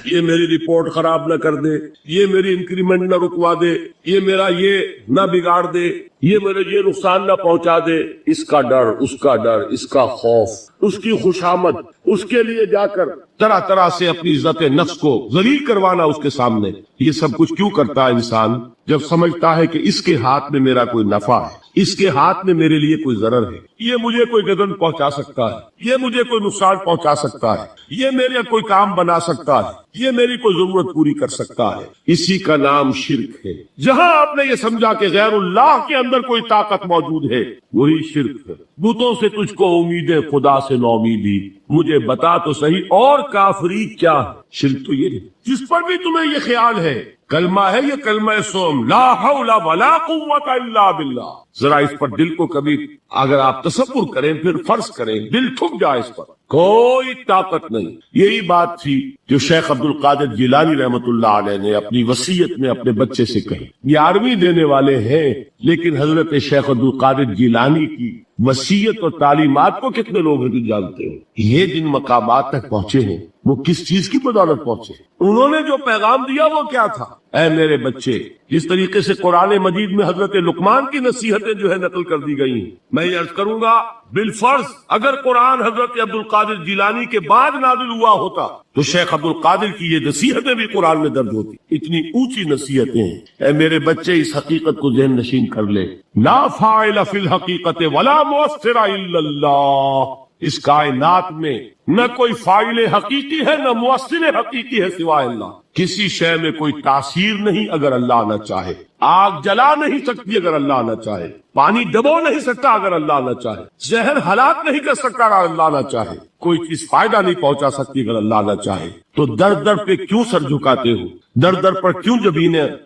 یہ میری رپورٹ خراب نہ کر دے، یہ میری انکریمنٹ نہ رکوا دے، یہ میرا یہ نہ بگاڑ دے، یہ میرے یہ نقصان نہ پہنچا دے، اس کا ڈر، اس کا ڈر، اس کا خوف، اس کی خوشامد، اس کے لیے جا کر طرح طرح سے اپنی عزت نفس کو ذلیل کروانا اس کے سامنے، یہ سب کچھ کیوں کرتا ہے انسان؟ جب سمجھتا ہے کہ اس کے ہاتھ میں میرا کوئی نفع ہے، اس کے ہاتھ میں میرے لیے کوئی ضرر ہے، یہ مجھے کوئی گزن پہنچا سکتا ہے، یہ مجھے کوئی نقصان پہنچا سکتا ہے، یہ میرے کوئی کام بنا سکتا ہے، یہ میری کوئی ضرورت پوری کر سکتا ہے، اسی کا نام شرک ہے۔ جہاں آپ نے یہ سمجھا کہ غیر اللہ کے اندر کوئی طاقت موجود ہے، وہی شرک ہے۔ بتوں سے تجھ کو امیدیں، خدا سے نومیدی، مجھے بتا تو صحیح اور کافری کیا ہے؟ شرک تو یہ ہے جس پر بھی تمہیں یہ خیال ہے، کلمہ ہے یہ کلمہ سوم، لا حول ولا قوت الا باللہ، ذرا اس پر دل کو کبھی اگر آپ تصور کریں، پھر فرض کریں، دل ٹھک جائے اس پر، کوئی طاقت نہیں۔ یہی بات تھی جو شیخ عبد القادر جیلانی رحمت اللہ علیہ نے اپنی وصیت میں اپنے بچے سے کہی۔ 11ویں دینے والے ہیں، لیکن حضرت شیخ عبد القادر جیلانی کی وصیت اور تعلیمات کو کتنے لوگ ہیں جو جانتے ہو؟ یہ جن مقامات تک پہنچے ہیں وہ کس چیز کی بدولت پہنچے؟ انہوں نے جو پیغام دیا وہ کیا تھا؟ اے میرے بچے، جس طریقے سے قرآن مجید میں حضرت لقمان کی نصیحتیں جو ہے نقل کر دی گئی ہیں، میں یہ عرض کروں گا بالفرض اگر قرآن حضرت عبد القادر جیلانی کے بعد نازل ہوا ہوتا تو شیخ عبد القادر کی یہ نصیحتیں بھی قرآن میں درج ہوتی۔ اتنی اونچی نصیحتیں ہیں۔ اے میرے بچے، اس حقیقت کو ذہن نشین کر لے، لا فاعل فی الحقیقت ولا مؤثر الا اللہ، اس کائنات میں نہ کوئی فاعل حقیقی ہے نہ مؤثر حقیقی ہے سوائے اللہ۔ کسی شے میں کوئی تاثیر نہیں اگر اللہ نہ چاہے، آگ جلا نہیں سکتی اگر اللہ نہ چاہے، پانی ڈبو نہیں سکتا اگر اللہ نہ چاہے، زہر ہلاک نہیں کر سکتا اگر اللہ نہ چاہے، کوئی چیز فائدہ نہیں پہنچا سکتی اگر اللہ نہ چاہے۔ تو در در پہ کیوں سر جھکاتے ہو؟ در در پر کیوں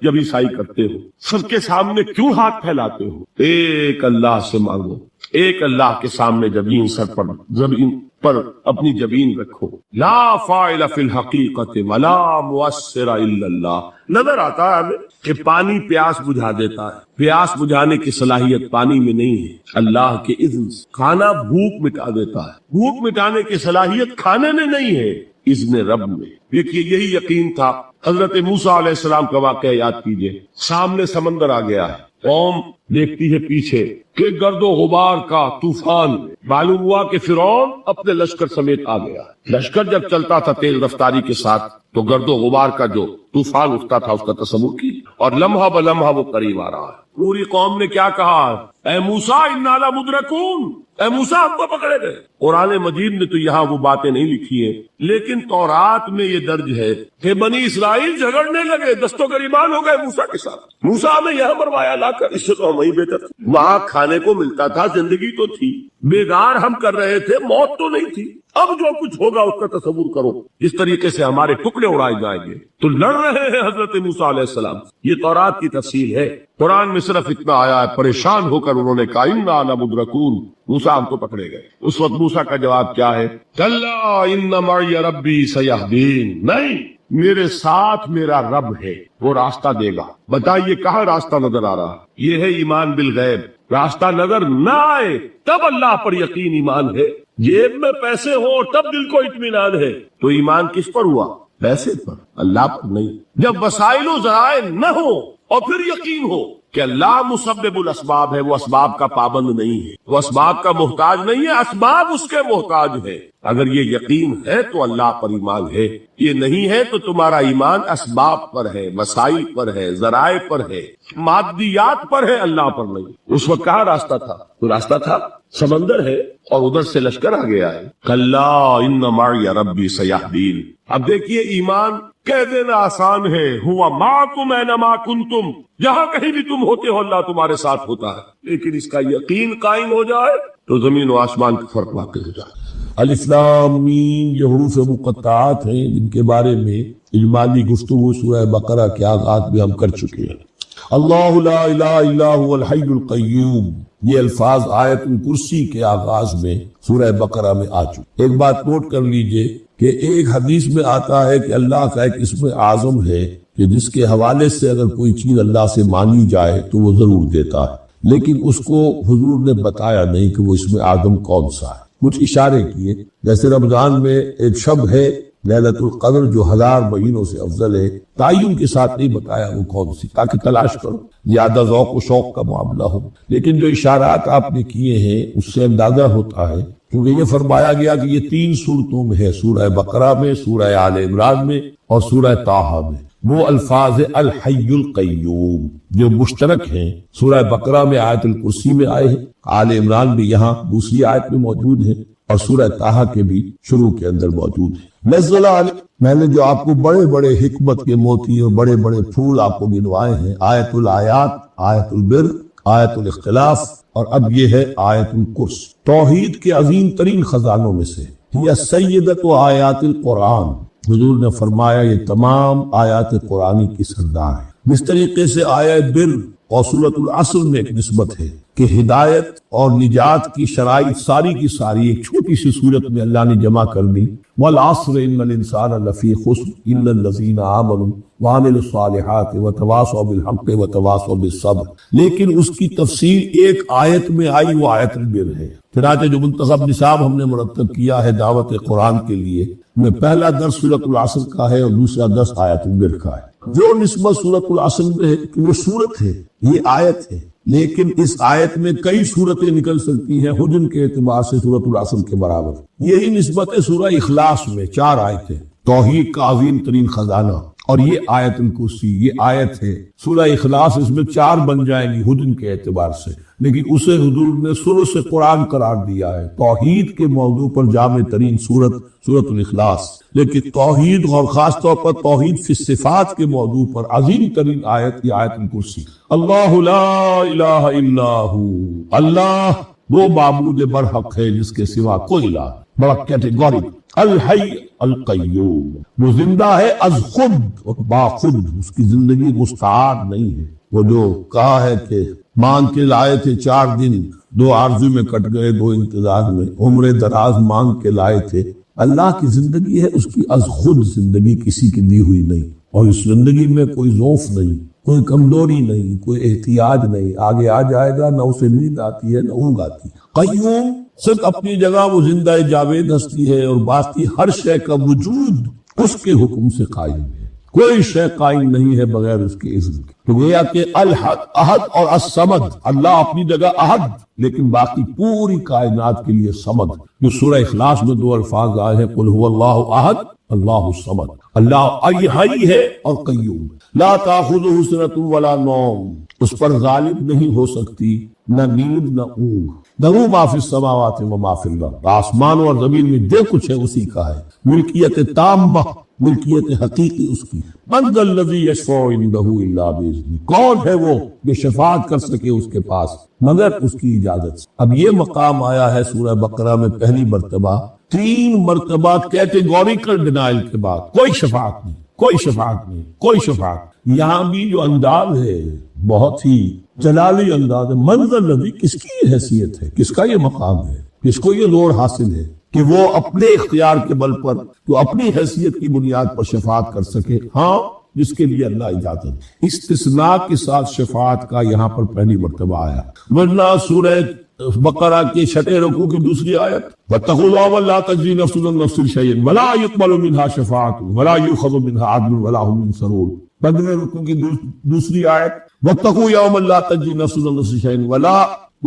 جبیں سائی کرتے ہو؟ سب کے سامنے کیوں ہاتھ پھیلاتے ہو؟ ایک اللہ سے مانگو، ایک اللہ کے سامنے زمین پر اپنی جبین رکھو۔ لا فاعل فی الحقیقت ولا مؤثر الا اللہ۔ نظر آتا ہے ہمیں کہ پانی پیاس بجھا دیتا ہے، پیاس بجھانے کی صلاحیت پانی میں نہیں ہے، اللہ کے اذن سے۔ کھانا بھوک مٹا دیتا ہے، بھوک مٹانے کی صلاحیت کھانے میں نہیں ہے، اذن رب میں۔ دیکھیے یہی یقین تھا حضرت موسیٰ علیہ السلام کا واقعہ یاد کیجئے۔ سامنے سمندر آ گیا ہے، قوم دیکھتی ہے پیچھے کہ گرد و غبار کا طوفان، معلوم ہوا کہ فرعون اپنے لشکر سمیت آ گیا۔ لشکر جب چلتا تھا تیز رفتاری کے ساتھ تو گرد و غبار کا جو طوفان اٹھتا تھا اس کا تصور کی، اور لمحہ بلمحہ وہ قریب آ رہا ہے۔ پوری قوم نے کیا کہا؟ اے موسیٰ انا لمدرکون، اے موسیٰ ہم کو پکڑے گئے۔ قرآن مجید نے تو یہاں وہ باتیں نہیں لکھی ہیں، لیکن تورات میں یہ درج ہے کہ بنی اسرائیل جھگڑنے لگے، دست و گریبان ہو گئے موسیٰ کے ساتھ۔ موسیٰ ہمیں یہاں مروایا لا کر، اس سے تو ہم وہیں بہتر تھے، وہاں کھانے کو ملتا تھا، زندگی تو تھی، بیگار ہم کر رہے تھے، موت تو نہیں تھی۔ اب جو کچھ ہوگا اس کا تصور کرو، جس طریقے سے ہمارے ٹکڑے اڑائے جائیں گے۔ تو لڑ رہے ہیں حضرت موسیٰ علیہ السلام۔ یہ تورات کی تفصیل ہے، قرآن میں صرف اتنا آیا ہے، پریشان ہو کر انہوں نے کہا انا لمدرکون، موسیٰ ہم کو پکڑے گئے۔ اس وقت موسیٰ کا جواب کیا ہے؟ کلا ان معی ربی سیہدین، نہیں، میرے ساتھ میرا رب ہے، وہ راستہ دے گا۔ بتائیے کہاں راستہ نظر آ رہا؟ یہ ہے ایمان بالغیب۔ راستہ نظر نہ آئے تب اللہ پر یقین ایمان ہے، جیب میں پیسے ہوں تب دل کو اطمینان ہے، تو ایمان کس پر ہوا؟ پیسے پر، اللہ پر نہیں۔ جب وسائل و ذرائع نہ ہو اور پھر یقین ہو کہ اللہ مسبب الاسباب ہے، وہ اسباب کا پابند نہیں ہے، وہ اسباب کا محتاج نہیں ہے، اسباب اس کے محتاج ہے۔ اگر یہ یقین ہے تو اللہ پر ایمان ہے، یہ نہیں ہے تو تمہارا ایمان اسباب پر ہے، وسائل پر ہے، ذرائع پر ہے، مادیات پر ہے، اللہ پر نہیں۔ اس وقت کہاں راستہ تھا؟ تو راستہ تھا سمندر ہے اور ادھر سے لشکر آ گیا ہے۔ کلا ان معی ربی سیہدین۔ اب دیکھیے ایمان کہہ دینا آسان ہے، ہوا معکم اینما کنتم، جہاں کہیں بھی تم ہوتے ہو اللہ تمہارے ساتھ ہوتا ہے، لیکن اس کا یقین قائم ہو جائے تو زمین و آسمان کا فرق واقع ہو جائے۔ الف لام میم یہ حروف مقطعات ہیں جن کے بارے میں اجمالی گفتگو سورہ بقرہ کے آغاز میں ہم کر چکے ہیں۔ اللہ لا الہ الا هو الحی القیوم، یہ الفاظ آیت الکرسی کے آغاز میں سورہ بقرہ میں آ چکے۔ ایک بات نوٹ کر لیجئے کہ ایک حدیث میں آتا ہے کہ اللہ کا ایک اسم اعظم ہے کہ جس کے حوالے سے اگر کوئی چیز اللہ سے مانگی جائے تو وہ ضرور دیتا ہے، لیکن اس کو حضور نے بتایا نہیں کہ وہ اسم اعظم کون سا ہے۔ کچھ اشارے کیے، جیسے رمضان میں ایک شب ہے لیلۃ القدر جو 1000 مہینوں سے افضل ہے، تعین کے ساتھ نہیں بتایا وہ کون سی، تاکہ تلاش کرو، زیادہ ذوق و شوق کا معاملہ ہو۔ لیکن جو اشارات آپ نے کیے ہیں اس سے اندازہ ہوتا ہے، کیونکہ یہ فرمایا گیا کہ یہ 3 صورتوں میں ہے، سورہ بقرہ میں، سورہ آل عمران میں اور سورہ طٰہٰ میں۔ وہ الفاظ الحی القیوم جو مشترک ہیں، سورہ بقرہ میں آیت الکرسی میں آئے ہیں، آل عمران بھی یہاں دوسری آیت میں موجود ہے، اور سورہ طٰہٰ کے بھی شروع کے اندر موجود ہے۔ نزل علیہ، میں نے جو آپ کو بڑے بڑے حکمت کے موتی اور بڑے بڑے پھول آپ کو گنوائے ہیں، آیت الآیات، آیت البر، آیت الاختلاف، اور اب یہ ہے آیت الکرس، توحید کے عظیم ترین خزانوں میں سے، یہ سیدۃ و آیات القرآن۔ حضور نے فرمایا یہ تمام آیات قرآنی کی سردار ہے۔ جس طریقے سے آیت بر اور سورۃ العصر میں ایک نسبت ہے کہ ہدایت اور نجات کی شرائط ساری کی ساری ایک چھوٹی سی صورت میں اللہ نے جمع کر دی، والعصر ان الانسان لفی خسر الا الذین آمنوا وعملوا الصالحات وتواصوا بالحق وتواصوا بالصبر، لیکن اس کی تفصیل ایک آیت میں آئی، وہ آیت البر ہے۔ چنانچہ جو منتخب نصاب ہم نے مرتب کیا ہے دعوت قرآن کے لیے، میں پہلا درس سورۃ العصر کا ہے اور دوسرا درس آیت البر کا ہے۔ جو نسبت سورۃ العصر میں ہے کہ وہ سورت ہے، یہ آیت ہے، لیکن اس آیت میں کئی صورتیں نکل سکتی ہیں، حجم کے اعتبار سے سورۃ العصر کے برابر۔ یہی نسبت ہے سورہ اخلاص میں، 4 آیتیں، توحید کا عظیم ترین خزانہ، اور یہ آیت الکرسی، یہ آیت ہے سورہ اخلاص، اس میں 4 بن جائیں گی حجم کے اعتبار سے، لیکن اسے حضور نے ثلث قرآن قرار دیا ہے۔ توحید کے موضوع پر جامع ترین سورت سورۃ الاخلاص، لیکن توحید اور خاص طور پر توحید فی الصفات کے موضوع پر عظیم ترین آیت یہ آیت الکرسی۔ اللہ لا الہ الا ہو، اللہ وہ معبود برحق ہے جس کے سوا کوئی الہ، بڑا کیٹیگوری۔ الحی القیوم، وہ زندہ ہے از خود اور با خود، اس کی زندگی مستعار نہیں ہے۔ وہ جو کہا ہے کہ مانگ کے لائے تھے 4 دن، 2 آرزو میں کٹ گئے، 2 انتظار میں، عمر دراز مانگ کے لائے تھے، اللہ کی زندگی ہے، اس کی از خود زندگی کسی کی دی ہوئی نہیں، اور اس زندگی میں کوئی ضعف نہیں، کوئی کمزوری نہیں، کوئی احتیاج نہیں، آگے آ جائے گا، نہ اسے نیند آتی ہے نہ اونگ آتی۔ قیوم، صرف اپنی جگہ وہ زندہ جاوید ہستی ہے، اور باقی ہر شے کا وجود اس کے حکم سے قائم ہے، کوئی شے قائم نہیں ہے بغیر اس کے اذن کے۔ تو گویا کہ الحد، احد اور الصمد، اللہ اپنی جگہ احد، لیکن باقی پوری کائنات کے لیے صمد، جو سورہ اخلاص میں 2 الفاظ آئے ہیں، قل هو اللہ احد اللہ الصمد، اللہ حی ہے اور قیوم، لا تاخذہ سنۃ ولا نوم، اس پر غالب نہیں ہو سکتی نہ نیند نہ اونگ۔ لہ ما فی السماوات و ما فی الارض، آسمان اور زمین میں جو کچھ ہے اسی کا ہے، ملکیت تامہ، ملکیت حقیقی اس کی۔ من ذا الذی یشفع عندہ الا باذنہ، کون ہے وہ جو شفاعت کر سکے اس کے پاس مگر اس کی اجازت سے۔ اب یہ مقام آیا ہے سورہ بقرہ میں پہلی مرتبہ، 3 مرتبہ کیٹیگوریکل ڈینائل کے بعد، کوئی شفاعت نہیں، کوئی شفاعت نہیں، کوئی شفاعت۔ یہاں بھی جو انداز ہے بہت ہی جلالی انداز ہے، من ذا الذی، کس کی یہ حیثیت ہے، کس کا یہ مقام ہے، کس کو یہ زور حاصل ہے کہ وہ اپنے اختیار کے بل پر، تو اپنی حیثیت کی بنیاد پر شفاعت کر سکے؟ ہاں، جس کے لیے اللہ اجازت، استثناء کے ساتھ شفاعت کا یہاں پر پہلی مرتبہ آیا۔ ورنہ سورہ بقرہ کے 6 رکوع کی دوسری آیت، وَاتَّقُوا اللَّهَ وَلَا تَجْزِي نَفْسٌ عَن نَفْسٍ شَيْئًا وَلَا يُقْبَلُ مِنْهَا شَفَاعَةٌ وَلَا يُؤْخَذُ مِنْهَا عَدْلٌ وَلَا هُمْ يُنصَرُونَ۔ 15 رکوع کی دوسری آیت، وَاتَّقُوا يَوْمًا لَا تَجْزِي نَفْسٌ عَن نَفْسٍ شَيْئًا وَلَا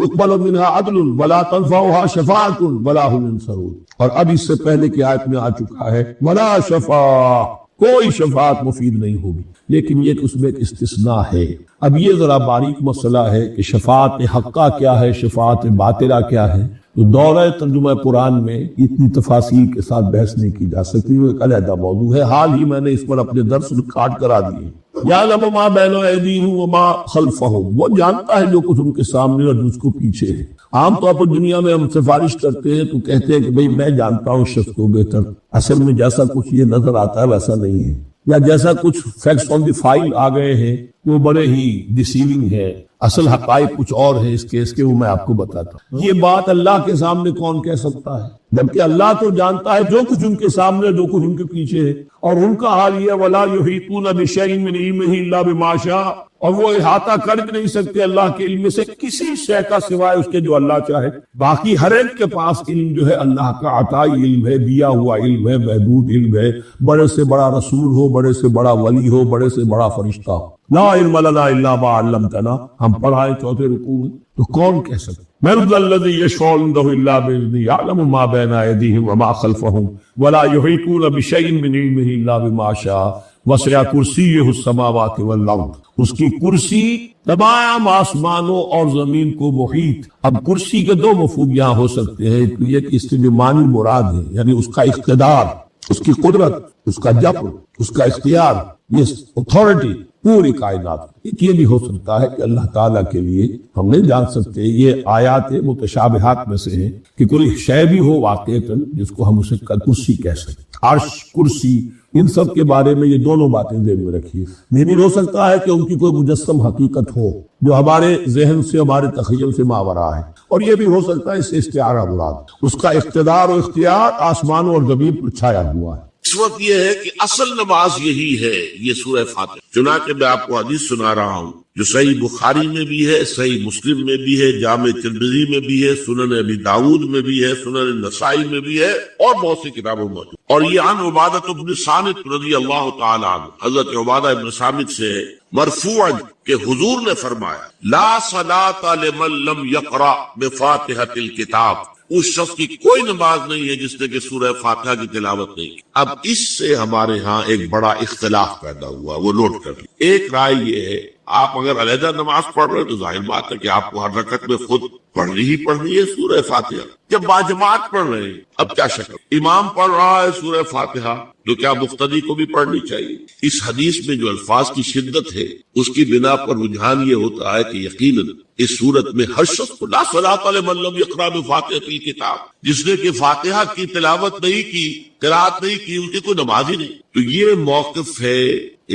يُقْبَلُ مِنْهَا عَدْلٌ وَلَا تَنفَعُهَا شَفَاعَةٌ وَلَا هُمْ يُنصَرُونَ۔ اور اب اس سے پہلے کی آیت میں آ چکا ہے وَلَا شَفَاعَةٌ، کوئی شفاعت مفید نہیں ہوگی، لیکن یہ اس میں ایک استثناء ہے۔ اب یہ ذرا باریک مسئلہ ہے کہ شفاعت حقہ کیا ہے، شفاعت باطلہ کیا ہے، تو دورہ ترجمہ قرآن میں اتنی تفاصیل کے ساتھ بحث نہیں کی جا سکتی، وہ ایک علیحدہ موضوع ہے۔ حال ہی میں نے اس پر اپنے درس ریکارڈ کرا دیے۔ یعلم ما بین ایدیہم وما خلفہم، وہ جانتا ہے جو کچھ ان کے سامنے اور جس کو پیچھے ہے۔ عام طور پر دنیا میں ہم سفارش کرتے ہیں تو کہتے ہیں کہ بھئی میں جانتا ہوں شخص کو بہتر، اصل میں جیسا کچھ یہ نظر آتا ہے ویسا نہیں ہے، یا جیسا کچھ فیکٹس آن دی فائل آ گئے ہیں وہ بڑے ہی ڈیسیونگ ہے، اصل حقائق کچھ اور ہے اس کیس کے، وہ میں آپ کو بتاتا ہوں۔ یہ بات اللہ کے سامنے کون کہہ سکتا ہے؟ جبکہ اللہ تو جانتا ہے جو کچھ ان کے سامنے، جو کچھ ان کے پیچھے ہے، اور ان کا حال یہ وَلَا يُحِيطُونَ بِشَيْءٍ مِّنْ عِلْمِهِ إِلَّا بِمَا شَاءَ، اور وہ احاطہ کر بھی نہیں سکتے اللہ کے علم سے کسی شے کا سوائے اس کے جو اللہ چاہے۔ باقی ہر ایک کے پاس علم جو ہے اللہ کا عطائی علم ہے، دیا ہوا علم ہے، محدود علم ہے، بڑے سے بڑا رسول ہو، بڑے سے بڑا ولی ہو، بڑے سے بڑا فرشتہ ہو۔ لا علم لنا الا ما علمتنا، ہم پڑھائے چوتھے رکوع میں، تو کون کہہ سکتا؟ من ذا الذی یشفع عنده الا باذنہ یعلم ما بین ایدیہم وما خلفہم ولا یحیطون بشیء من علمہ الا بما شاء وسع کرسیہ السماوات والارض، اس کی کرسی تمام آسمانوں اور زمین کو محیط۔ اب کرسی کے دو مفہوم یہاں ہو سکتے ہیں، یہ کہ اس سے جو معنی مراد ہے یعنی اس کا اقتدار، اس کی قدرت، اس کا جبر، اس کا اختیار، یہ اتھارٹی پوری کائنات۔ ایک یہ بھی ہو سکتا ہے کہ اللہ تعالیٰ کے لیے ہم نہیں جان سکتے، یہ آیات متشابہات میں سے ہے کہ کوئی شے بھی ہو واقعتاً جس کو ہم اسے کرسی کہہ سکتے، عرش، کرسی، ان سب کے بارے میں یہ دونوں باتیں ذہن میں رکھیے۔ یہ بھی ہو سکتا ہے کہ ان کی کوئی مجسم حقیقت ہو جو ہمارے ذہن سے، ہمارے تخیل سے ماورا ہے، اور یہ بھی ہو سکتا ہے اس سے استعارہ مراد، اس کا اقتدار و اختیار آسمانوں اور زمین پر چھایا ہوا ہے۔ اس وقت یہ ہے کہ اصل نماز یہی ہے، یہ سورہ فاتحہ۔ چنانچہ میں آپ کو حدیث سنا رہا ہوں جو صحیح بخاری میں بھی ہے، صحیح مسلم میں بھی ہے، جامع ترمذی میں بھی ہے، سنن ابی داؤد میں بھی ہے، سنن نسائی میں بھی ہے، اور بہت سی کتابوں میں موجود۔ اور یہ عن عبادہ بن صامت رضی اللہ تعالی عنہ، حضرت عبادہ بن صامت سے مرفوعا کہ حضور نے فرمایا لا صلاۃ لمن لم یقرأ بفاتحۃ الکتاب، اس شخص کی کوئی نماز نہیں ہے جس نے کہ سورہ فاتحہ کی تلاوت نہیں کی۔ اب اس سے ہمارے ہاں ایک بڑا اختلاف پیدا ہوا، وہ نوٹ کر لیں۔ ایک رائے یہ ہے آپ اگر علیحدہ نماز پڑھ رہے ہیں تو ظاہر بات ہے کہ آپ کو ہر رکعت میں خود پڑھنی ہی پڑھنی ہے سورہ فاتحہ۔ جب باجماعت پڑھ رہے ہیں اب کیا شک، امام پڑھ رہا ہے سورہ فاتحہ تو کیا مقتدی کو بھی پڑھنی چاہیے؟ اس حدیث میں جو الفاظ کی شدت ہے اس کی بنا پر رجحان یہ ہوتا ہے کہ یقیناً اس صورت میں ہر شخص کو لا صلاۃ لمن لم یقرأ بفاتحۃ الکتاب، جس نے کہ فاتحہ کی تلاوت نہیں کی، قرات نہیں کی، ان کی کوئی نماز ہی نہیں۔ تو یہ موقف ہے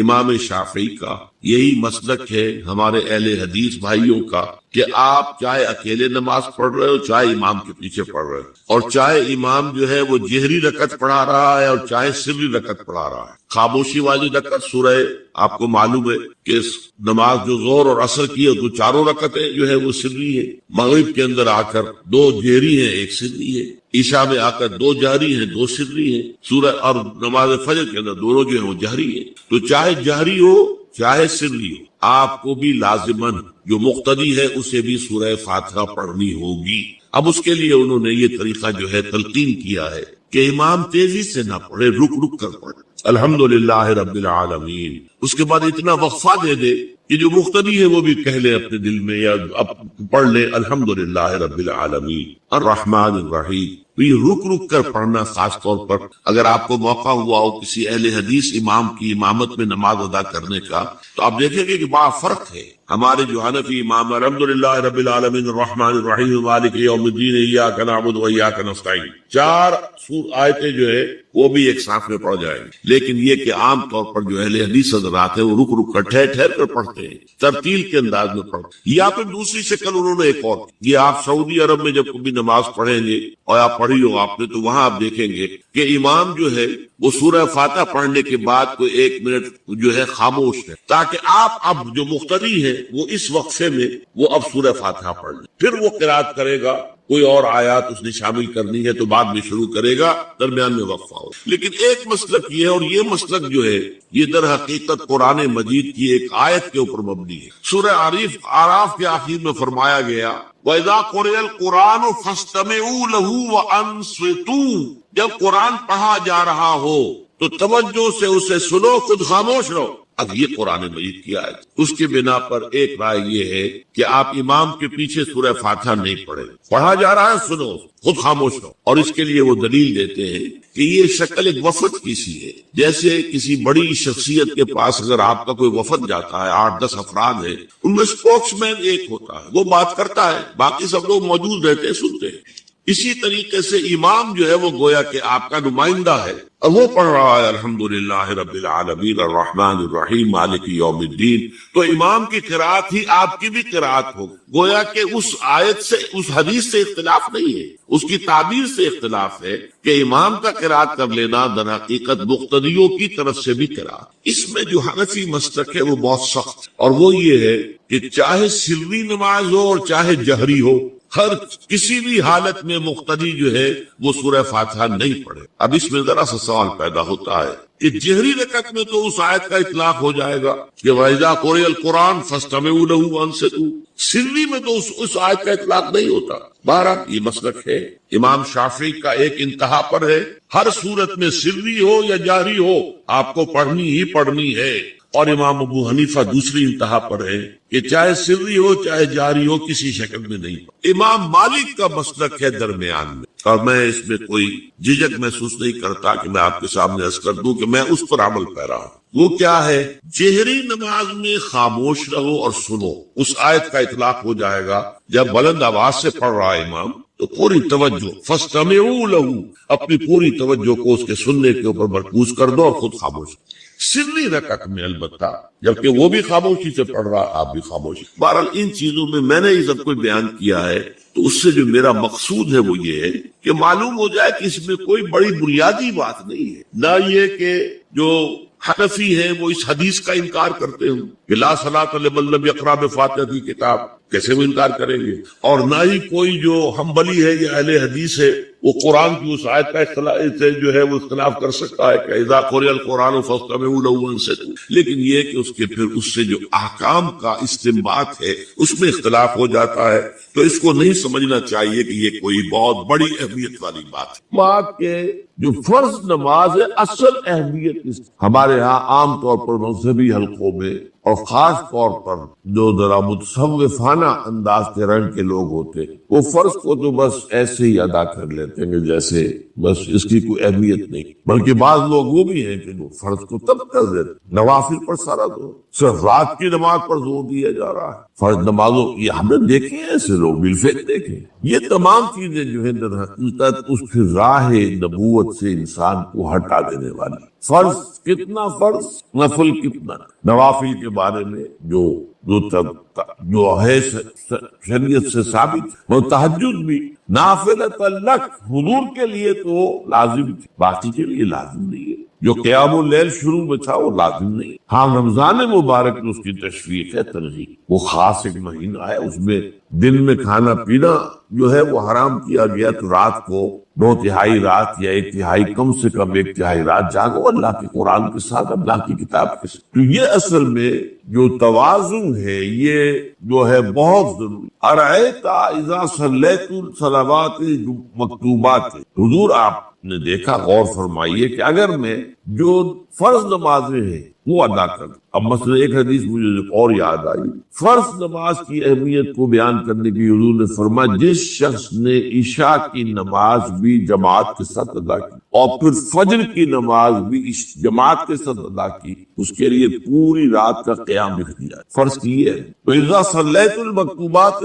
امام شافعی کا، یہی مسلک ہے ہمارے اہل حدیث بھائیوں کا کہ آپ چاہے اکیلے نماز پڑھ رہے ہو، چاہے امام کے پیچھے پڑھ رہے ہو، اور چاہے امام جو ہے وہ جہری رکعت پڑھا رہا ہے اور چاہے سری رکعت پڑھا رہا ہے۔ خاموشی والی رکعت سورہ، آپ کو معلوم ہے کہ نماز جو ظہر اور عصر کی ہے تو چاروں رکعتیں جو ہے وہ سری ہے، مغرب کے اندر آ کر دو جہری ہیں ایک سری ہے، عشاء میں آ کر دو جہری ہیں دو سری ہیں، سورہ اور نماز فجر کے اندر دونوں جو ہیں وہ جہری ہیں۔ تو چاہے جہری ہو چاہے سری ہو، آپ کو بھی لازماً جو مقتدی ہے اسے بھی سورہ فاتحہ پڑھنی ہوگی۔ اب اس کے لیے انہوں نے یہ طریقہ جو ہے تلقین کیا ہے کہ امام تیزی سے نہ پڑھے، رک رک کر پڑھے الحمدللہ رب العالمین، اس کے بعد اتنا وقفہ دے دے کہ جو مقتدی ہے وہ بھی کہہ لے اپنے دل میں یا پڑھ لے الحمدللہ رب العالمین الرحمن الرحیم۔ تو یہ رک رک کر پڑھنا، خاص طور پر اگر آپ کو موقع ہوا ہو کسی اہل حدیث امام کی امامت میں نماز ادا کرنے کا، تو آپ دیکھیں گے کہ بڑا فرق ہے۔ ہمارے جو حنفی امام الحمدللہ رب العالمین الرحمن الرحیم مالک یوم الدین ایاک نعبد و ایاک نستعین، چار آیتیں جو ہے وہ بھی ایک ساتھ میں پڑھ جائیں گے، لیکن یہ کہ عام طور پر جو اہل حدیث حضرات ہیں وہ رک رک کر ٹھہر ٹھہر کر پڑھتے ہیں، ترتیل کے انداز میں پڑھتے ہیں۔ یا پھر دوسری شکل انہوں نے ایک اور، یہ آپ سعودی عرب میں جب کبھی نماز پڑھیں گے اور آپ پڑھی ہو آپ نے، تو وہاں آپ دیکھیں گے کہ امام جو ہے وہ سورہ فاتحہ پڑھنے کے بعد کوئی 1 منٹ جو ہے خاموش ہے، تاکہ آپ اب جو مقتدی ہے وہ اس وقفے میں وہ اب سورہ فاتحہ پڑھ لیں، پھر وہ قرات کرے گا، کوئی اور آیات اس نے شامل کرنی ہے تو بعد میں شروع کرے گا، درمیان میں وقفہ ہو۔ لیکن ایک مسلک یہ ہے، اور یہ مسلک جو ہے یہ در حقیقت قرآن مجید کی ایک آیت کے اوپر مبنی ہے۔ سورہ اعراف کے آخر میں فرمایا گیا وَإِذَا قُرِئَ الْقُرْآنُ فَاسْتَمِعُوا لَهُ وَأَنصِتُوا، جب قرآن پڑھا جا رہا ہو تو توجہ سے اسے سنو، خود خاموش رہو۔ اب یہ قرآن مجید کی آیت، اس کی بنا پر ایک رائے یہ ہے کہ آپ امام کے پیچھے سورہ فاتحہ نہیں پڑھیں، پڑھا جا رہا ہے سنو، خود خاموش رہو۔ اور اس کے لیے وہ دلیل دیتے ہیں کہ یہ شکل ایک وفد کی سی ہے، جیسے کسی بڑی شخصیت کے پاس اگر آپ کا کوئی وفد جاتا ہے، 8-10 افراد ہیں، ان میں اسپوکس مین ایک ہوتا ہے، وہ بات کرتا ہے، باقی سب لوگ موجود رہتے ہیں، سنتے ہیں۔ اسی طریقے سے امام جو ہے وہ گویا کہ آپ کا نمائندہ ہے، اور وہ پڑھ رہا ہے الحمدللہ رب العالمین الرحمن الرحیم مالک یوم الدین، تو امام کی قرات ہی آپ کی بھی قرات ہو، گویا کہ اس آیت سے اس حدیث سے اختلاف نہیں ہے، اس کی تعبیر سے اختلاف ہے کہ امام کا قرات کر لینا در حقیقت مقتدیوں کی طرف سے بھی قرات۔ اس میں جو حنفی مسلک ہے وہ بہت سخت، اور وہ یہ ہے کہ چاہے سری نماز ہو اور چاہے جہری ہو، ہر کسی بھی حالت میں مقتدی جو ہے وہ سورہ فاتحہ نہیں پڑھے۔ اب اس میں ذرا سا سوال پیدا ہوتا ہے کہ جہری رکعت میں تو اس آیت کا اطلاق ہو جائے گا کہ وَإِذَا قُرِئَ الْقُرْآنُ فَاسْتَمِعُوا لَهُ وَأَنصِتُوا، سری میں تو اس آیت کا اطلاق نہیں ہوتا۔ بہرحال یہ مسلک ہے امام شافعی کا، ایک انتہا پر ہے، ہر صورت میں سری ہو یا جہری ہو آپ کو پڑھنی ہی پڑھنی ہے، اور امام ابو حنیفہ دوسری انتہا پر ہے کہ چاہے سری ہو چاہے جاری ہو کسی شکل میں نہیں۔ امام مالک کا مسلک ہے درمیان میں، اور میں اس میں کوئی جھجک محسوس نہیں کرتا کہ میں آپ کے سامنے عرض کر دوں کہ میں اس پر عمل پیرا ہوں۔ وہ کیا ہے؟ جہری نماز میں خاموش رہو اور سنو، اس آیت کا اطلاق ہو جائے گا جب بلند آواز سے پڑھ رہا ہے امام تو پوری توجہ، فاستمعوا له، اپنی پوری توجہ کو اس کے سننے کے اوپر مرکوز کر دو اور خود خاموش۔ سری رکعت میں البتہ جبکہ وہ بھی خاموشی سے پڑھ رہا آپ بھی خاموشی۔ بہرحال ان چیزوں میں میں نے یہ سب کچھ بیان کیا ہے تو اس سے جو میرا مقصود ہے وہ یہ ہے کہ معلوم ہو جائے کہ اس میں کوئی بڑی بنیادی بات نہیں ہے، نہ یہ کہ جو حنفی ہیں وہ اس حدیث کا انکار کرتے ہوں کہ لا صلاۃ لمن لم یقرأ بفاتحۃ الکتاب، کیسے وہ انکار کریں گے؟ اور نہ ہی کوئی جو حنبلی ہے یا اہل حدیث ہے وہ قرآن کی اس آیت کا اختلاف سے جو ہے وہ اختلاف کر سکتا ہے کہ اذا قرئ القرآن فاستمعوا له وانصتوا، لیکن یہ کہ اس کے پھر اس سے جو احکام کا استنباط ہے اس میں اختلاف ہو جاتا ہے، تو اس کو نہیں سمجھنا چاہیے کہ یہ کوئی بہت بڑی اہمیت والی بات ہے۔ بات کے جو فرض نماز ہے اصل اہمیت ہمارے ہاں عام طور پر مذہبی حلقوں میں اور خاص طور پر جو ذرا متصوفانہ انداز کے رنگ کے لوگ ہوتے وہ فرض کو تو بس ایسے ہی ادا کر لیتے ہیں جیسے بس اس کی کوئی اہمیت نہیں، بلکہ بعض لوگ وہ بھی ہیں کہ وہ فرض کو تب کر دیتے، نوافل پر سارا دور، صرف رات کی نماز پر زور دیا جا رہا ہے، فرض نمازوں یہ ہم نے دیکھے ہیں ایسے لوگ بالفعل دیکھے۔ یہ تمام چیزیں جو ہیں در حقیقت اس کی راہ نبوت سے انسان کو ہٹا دینے والی۔ فرض کتنا فرض، نفل کتنا، نوافل کے بارے میں جو ہے شریعت سے ثابت، وہ تہجد بھی نافلۃ لک، حضور کے لیے تو لازم تھی، باقی کے لیے لازم نہیں ہے۔ جو قیام اللیل شروع میں تھا وہ لازم نہیں۔ ہاں رمضان مبارک میں اس کی تشریح ہے، ترغیب، وہ خاص ایک مہینہ ہے، اس میں دن میں کھانا پینا جو ہے وہ حرام کیا گیا، تو رات کو 2/3 رات یا 1/3 کم سے کم 1/3 رات جاگو اللہ کے قرآن کے ساتھ، اللہ کی کتاب کے ساتھ۔ تو یہ اصل میں جو توازن ہے یہ جو ہے بہت ضروری۔ ارأیت اذا صلیت الصلوات مکتوبات، حضور آپ نے دیکھا، غور فرمائیے کہ اگر میں جو فرض نمازیں ہیں وہ ادا کر، اب مثلا ایک حدیث مجھے اور یاد آئی، فرض نماز کی اہمیت کو بیان کرنے کی حضور نے فرمایا جس شخص نے عشاء کی نماز بھی جماعت کے ساتھ ادا کی اور پھر فجر کی نماز بھی جماعت کے ساتھ ادا کی، اس کے لیے پوری رات کا قیام لکھ دیا، فرض کی ہے۔ تو اذا صلیت المکتوبات،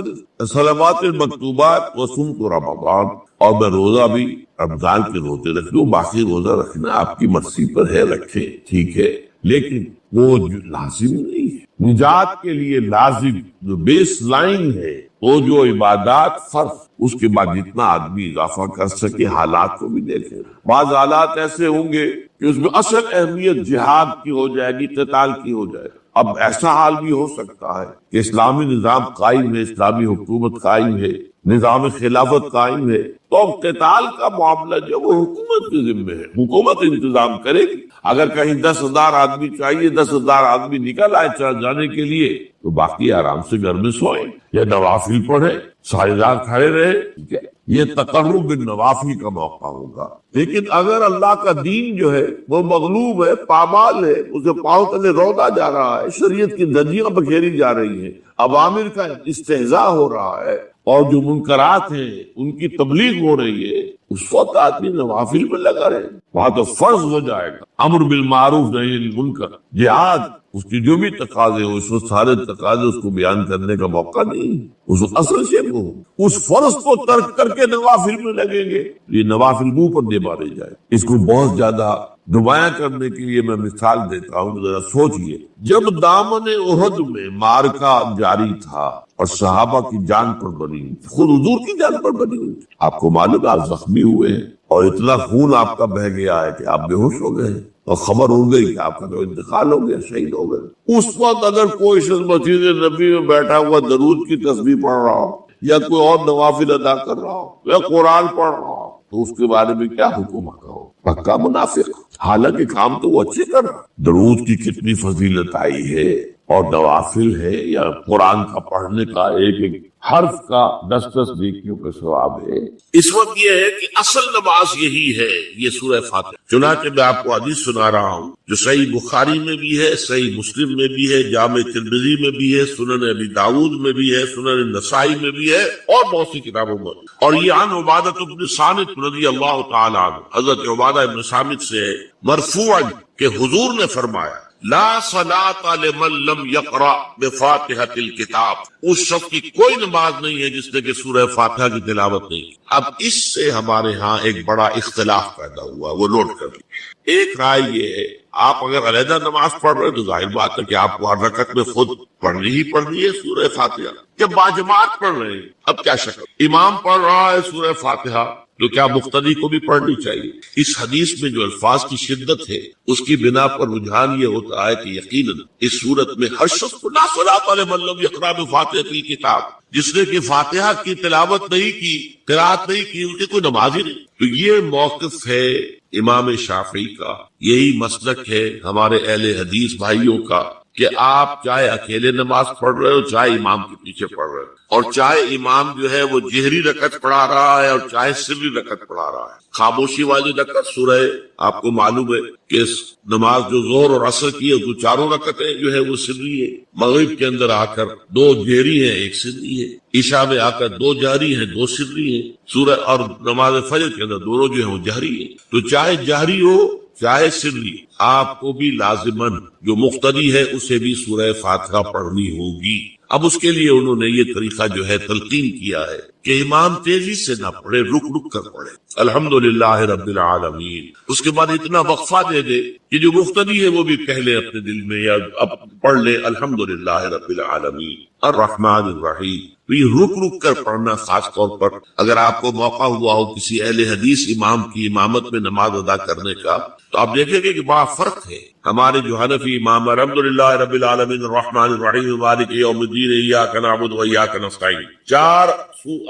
صلوات المکتوبات وصمت رمضان، اور میں روزہ بھی رمضان کے روزے رکھ لوں، باقی روزہ رکھنا آپ کی مرضی پر ہے، رکھے ٹھیک ہے، لیکن وہ جو لازم نہیں ہے۔ نجات کے لیے لازم جو بیس لائن ہے وہ جو عبادات فرض، اس کے بعد جتنا آدمی اضافہ کر سکے، حالات کو بھی دیکھیں۔ بعض حالات ایسے ہوں گے کہ اس میں اصل اہمیت جہاد کی ہو جائے گی، قتال کی ہو جائے گی۔ اب ایسا حال بھی ہو سکتا ہے کہ اسلامی نظام قائم ہے، اسلامی حکومت قائم ہے، نظام خلافت قائم ہے، تو اب قتال کا معاملہ جو وہ حکومت کے ذمہ ہے، حکومت انتظام کرے گی۔ اگر کہیں 10,000 آدمی چاہیے، 10,000 آدمی نکل آئے جانے کے لیے، تو باقی آرام سے گھر میں سوئیں یا نوافل پڑھیں، ساری رات کھڑے رہے، ٹھیک ہے، یہ تقرب بالنوافل کا موقع ہوگا۔ لیکن اگر اللہ کا دین جو ہے وہ مغلوب ہے، پامال ہے، اسے پاؤں تلے رودا جا رہا ہے، شریعت کی دھجیاں بکھیری جا رہی ہیں، عوامر کا استہزاء ہو رہا ہے، اور جو منکرات ہیں ان کی تبلیغ ہو رہی ہے، اس وقت آدمی نوافل میں لگا رہے، وہاں تو فرض ہو جائے گا، امر بالمعروف نہی عن المنکر، جہاد اس کی جو بھی تقاضے ہو اس وقت سارے تقاضے اس کو بیان کرنے کا موقع نہیں، اس وقت اصل سے وہ اس فرض کو ترک کر کے نوافل میں لگیں گے، یہ نوافل منہ پر دے مارے جائے۔ اس کو بہت زیادہ نمایاں کرنے کے لیے میں مثال دیتا ہوں، ذرا سوچئے، جب دامن احد میں معرکہ جاری تھا اور صحابہ کی جان پر بنی، خود حضور کی جان پر بنی ہوئی، آپ کو معلوم ہے آپ زخمی ہوئے ہیں اور اتنا خون آپ کا بہ گیا ہے کہ آپ بے ہوش ہو گئے اور خبر ہو گئی کہ آپ کا تو انتقال ہو گیا، شہید ہو گئے۔ اس وقت اگر کوئی شخص مسجد نبی میں بیٹھا ہوا درود کی تسبیح پڑھ رہا ہو یا کوئی اور نوافل ادا کر رہا ہو یا قرآن پڑھ رہا ہو تو اس کے بارے میں کیا حکم ہو؟ پکا منافق، حالانکہ کام تو وہ اچھے کر رہا۔ درود کی کتنی فضیلت آئی ہے اور نوافل ہے یا قرآن کا پڑھنے کا ایک ایک حرف کا 10 نیکیوں کا ثواب ہے۔ اس وقت یہ ہے کہ اصل نماز یہی ہے، یہ سورہ فاتحہ۔ چنانچہ میں آپ کو حدیث سنا رہا ہوں جو صحیح بخاری میں بھی ہے، صحیح مسلم میں بھی ہے، جامع ترمذی میں بھی ہے، سنن ابی داؤد میں بھی ہے، سنن نسائی میں بھی ہے اور بہت سی کتابوں میں۔ اور یہ عن عبادہ بن صامت رضی اللہ تعالی عنہ، حضرت عبادہ بن صامت سے مرفوعا کہ حضور نے فرمایا لا صلاۃ لمن لم یقرأ بفاتحۃ الکتاب، اس شخص کی کوئی نماز نہیں ہے جس نے کہ سورہ فاتحہ کی تلاوت نہیں کی۔ اب اس سے ہمارے ہاں ایک بڑا اختلاف پیدا ہوا، وہ نوٹ کر لیں۔ ایک رائے یہ ہے آپ اگر علیحدہ نماز پڑھ رہے ہیں تو ظاہر بات ہے کہ آپ کو ہر رکعت میں خود پڑھنی ہی پڑھنی ہے سورہ فاتحہ۔ جب باجماعت پڑھ رہے ہیں اب کیا شکل، امام پڑھ رہا ہے سورہ فاتحہ تو کیا مقتدی کو بھی پڑھنی چاہیے؟ اس حدیث میں جو الفاظ کی شدت ہے اس کی بنا پر رجحان یہ ہوتا ہے کہ یقیناً اس صورت میں ہر شخص کو لا صلاۃ لمن لم یقرأ بفاتحۃ الکتاب، جس نے کہ فاتحہ کی تلاوت نہیں کی، قرات نہیں کی، ان کی کوئی نماز ہی نہیں۔ تو یہ موقف ہے امام شافعی کا، یہی مسلک ہے ہمارے اہل حدیث بھائیوں کا کہ آپ چاہے اکیلے نماز پڑھ رہے ہو، چاہے امام کے پیچھے پڑھ رہے ہو، اور چاہے امام جو ہے وہ جہری رکعت پڑھا رہا ہے اور چاہے سری رکعت پڑھا رہا ہے۔ خاموشی والی رکعت سورہ آپ کو معلوم ہے کہ نماز جو ظہر اور عصر کی ہے تو چاروں رکعتیں جو ہے وہ سری ہے، مغرب کے اندر آ کر 2 جہری ہیں 1 سری ہے، عشاء میں آ کر 2 جہری ہیں 2 سری ہیں، سورہ اور نماز فجر کے اندر دونوں جو ہیں وہ جہری ہیں۔ تو چاہے جہری ہو چاہے سری، آپ کو بھی لازماً جو مقتدی ہے اسے بھی سورہ فاتحہ پڑھنی ہوگی۔ اب اس کے لیے انہوں نے یہ طریقہ جو ہے تلقین کیا ہے کہ امام تیزی سے نہ پڑھے، رک رک کر پڑھے الحمدللہ رب العالمین، اس کے بعد اتنا وقفہ دے دے کہ جو مقتدی ہے وہ بھی کہہ لے اپنے دل میں یا اب پڑھ لے الحمدللہ رب العالمین الرحمن الرحیم۔ تو یہ رک رک کر پڑھنا، خاص طور پر اگر آپ کو موقع ہوا ہو کسی اہل حدیث امام کی امامت میں نماز ادا کرنے کا تو آپ دیکھیں گے کہ بڑا فرق ہے۔ ہمارے جو حنفی امام الحمدللہ رب العالمین الرحمن الرحیم مالک یوم الدین ایاک نعبد و ایاک نستعین، 4